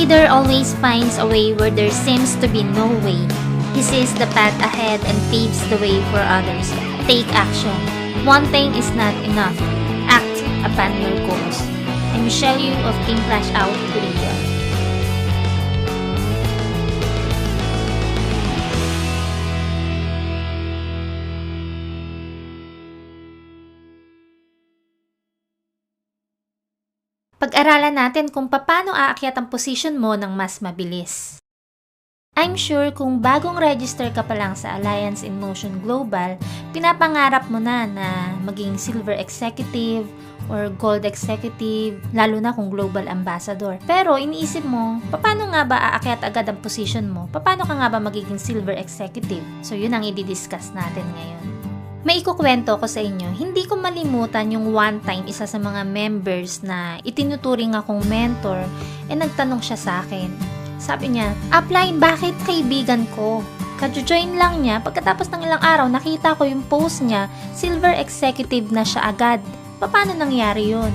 leader always finds a way where there seems to be no way. He sees the path ahead and paves the way for others. Take action. One thing is not enough. Act upon your goals. I'm Michelle Yu of Team Flash Out, Korea. Pag-aralan natin kung paano aakyat ang position mo ng mas mabilis. I'm sure kung bagong register ka pa lang sa Alliance in Motion Global, pinapangarap mo na maging Silver Executive or Gold Executive, lalo na kung Global Ambassador. Pero iniisip mo, paano nga ba aakyat agad ang position mo? Paano ka nga ba magiging Silver Executive? So yun ang i-discuss natin ngayon. May ikukwento ko sa inyo, hindi ko malimutan yung one time isa sa mga members na itinuturing akong mentor, nagtanong siya sa akin. Sabi niya, "Upline, bakit kaibigan ko?" Kadjo-join lang niya, pagkatapos ng ilang araw nakita ko yung post niya, Silver Executive na siya agad. Paano nangyari yun?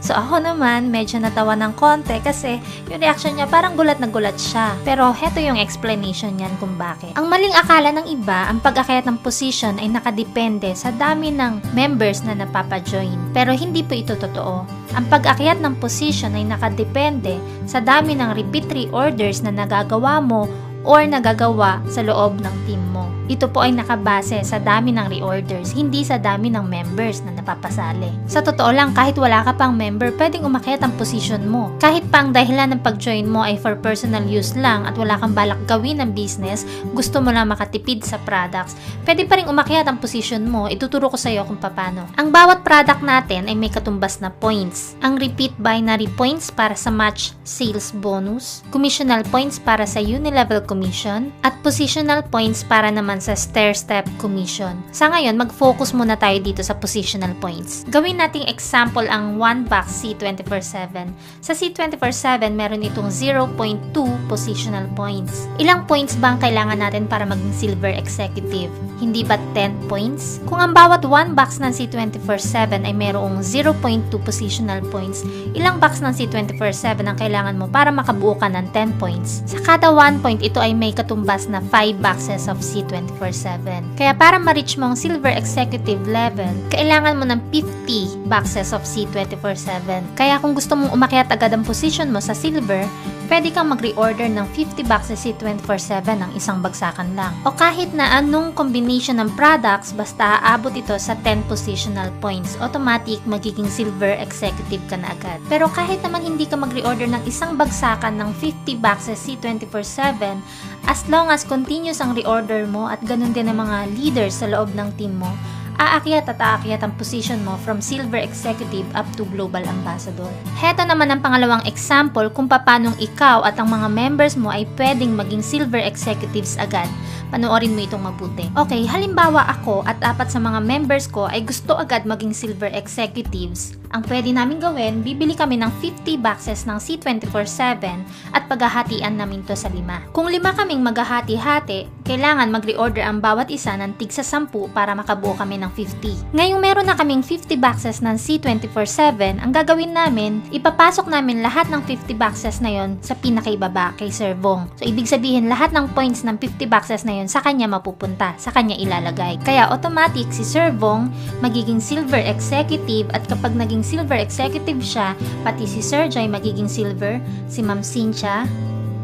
So ako naman, medyo natawa ng konti kasi yung reaction niya parang gulat na gulat siya. Pero heto yung explanation niyan kung bakit. Ang maling akala ng iba, ang pag-akyat ng position ay nakadepende sa dami ng members na napapajoin. Pero hindi po ito totoo. Ang pag-akyat ng position ay nakadepende sa dami ng repeat reorders na nagagawa mo or nagagawa sa loob ng team mo. Ito po ay nakabase sa dami ng reorders, hindi sa dami ng members na napapasali. Sa totoo lang, kahit wala ka pang member, pwedeng umakyat ang position mo. Kahit pa ang dahilan ng pag-join mo ay for personal use lang at wala kang balak gawin ng business, gusto mo lang makatipid sa products, pwede pa rin umakyat ang position mo. Ituturo ko sa iyo kung paano. Ang bawat product natin ay may katumbas na points. Ang repeat binary points para sa match sales bonus, commissional points para sa unilevel commission, at positional points para naman sa stair-step commission. Sa ngayon, mag-focus muna tayo dito sa positional points. Gawin nating example ang 1 box C24/7. Sa C24/7, meron itong 0.2 positional points. Ilang points ba ang kailangan natin para maging Silver Executive? Hindi ba 10 points? Kung ang bawat 1 box ng C24/7 ay merong 0.2 positional points, ilang box ng C24/7 ang kailangan mo para makabuo ka ng 10 points? Sa kada 1 point, ito ay may katumbas na 5 boxes of C24/7. Kaya para ma-reach mo ang Silver Executive level, kailangan mo ng 50 boxes of C24/7. Kaya kung gusto mong umakyat agad ang position mo sa Silver, pwede kang mag-reorder ng 50 boxes C24/7 ng isang bagsakan lang. O kahit na anong combination ng products, basta aabot ito sa 10 positional points, automatic magiging Silver Executive ka na agad. Pero kahit naman hindi ka mag-reorder ng isang bagsakan ng 50 boxes C24/7, as long as continuous ang reorder mo at ganun din ang mga leaders sa loob ng team mo, aakyat at aakyat ang position mo from Silver Executive up to Global Ambassador. Heto naman ang pangalawang example kung paanong ikaw at ang mga members mo ay pwedeng maging Silver Executives agad. Panoorin mo itong mabuti. Okay, halimbawa ako at 4 sa mga members ko ay gusto agad maging Silver Executives. Ang pwede namin gawin, bibili kami ng 50 boxes ng C24/7 at paghahatian namin to sa 5. Kung 5 kaming maghahati-hati, kailangan mag-reorder ang bawat isa ng tig sa 10 para makabuo kami ng 50. Ngayong meron na kaming 50 boxes ng C24/7, ang gagawin namin, ipapasok namin lahat ng 50 boxes na yon sa pinakaibaba kay Sir Vong. So ibig sabihin, lahat ng points ng 50 boxes na yon sa kanya mapupunta, sa kanya ilalagay. Kaya automatic si Sir Vong magiging Silver Executive, at kapag naging Silver Executive siya, pati si Sir Joy magiging Silver, si Ma'am Cynthia,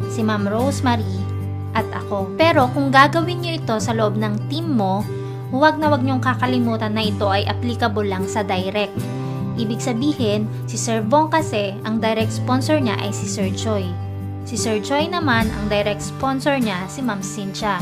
si Ma'am Rosemary, at ako. Pero kung gagawin nyo ito sa loob ng team mo, huwag niyong kakalimutan na ito ay applicable lang sa direct. Ibig sabihin, si Sir Vong kasi, ang direct sponsor niya ay si Sir Joy. Si Sir Joy naman, ang direct sponsor niya si Ma'am Cynthia.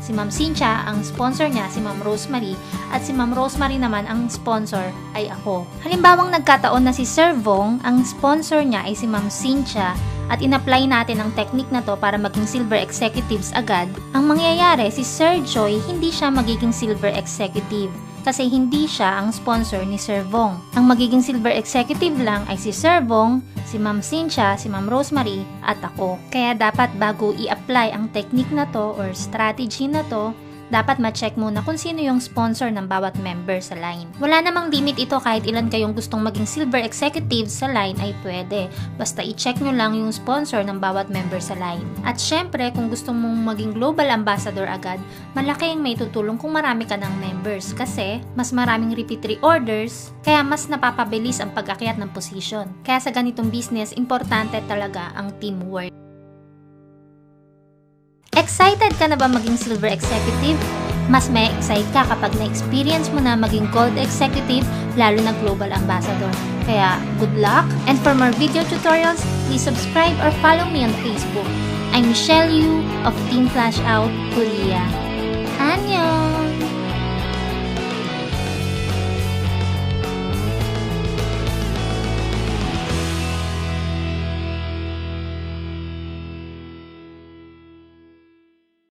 Si Ma'am Cynthia, ang sponsor niya si Ma'am Rosemary, at si Ma'am Rosemary naman ang sponsor ay ako. Halimbawang nagkataon na si Sir Vong, ang sponsor niya ay si Ma'am Cynthia, at in-apply natin ang technique na to para maging Silver Executives agad, ang mangyayari si Sir Joy hindi siya magiging Silver Executive kasi hindi siya ang sponsor ni Sir Vong. Ang magiging Silver Executive lang ay si Sir Vong, si Ma'am Cynthia, si Ma'am Rosemary, at ako. Kaya dapat bago i-apply ang technique na to or strategy na to, dapat ma-check muna kung sino yung sponsor ng bawat member sa line. Wala namang limit ito, kahit ilan kayong gustong maging silver executives sa line ay pwede. Basta i-check nyo lang yung sponsor ng bawat member sa line. At syempre, kung gusto mong maging global ambassador agad, malaki yung may tutulong kung marami ka ng members kasi mas maraming repeat reorders, kaya mas napapabilis ang pag-akyat ng position. Kaya sa ganitong business, importante talaga ang teamwork. Excited ka na ba maging silver executive? Mas may excite ka kapag na-experience mo na maging gold executive, lalo na global ambassador. Kaya, good luck! And for more video tutorials, please subscribe or follow me on Facebook. I'm Michelle Yu of Team Flash Out, Korea.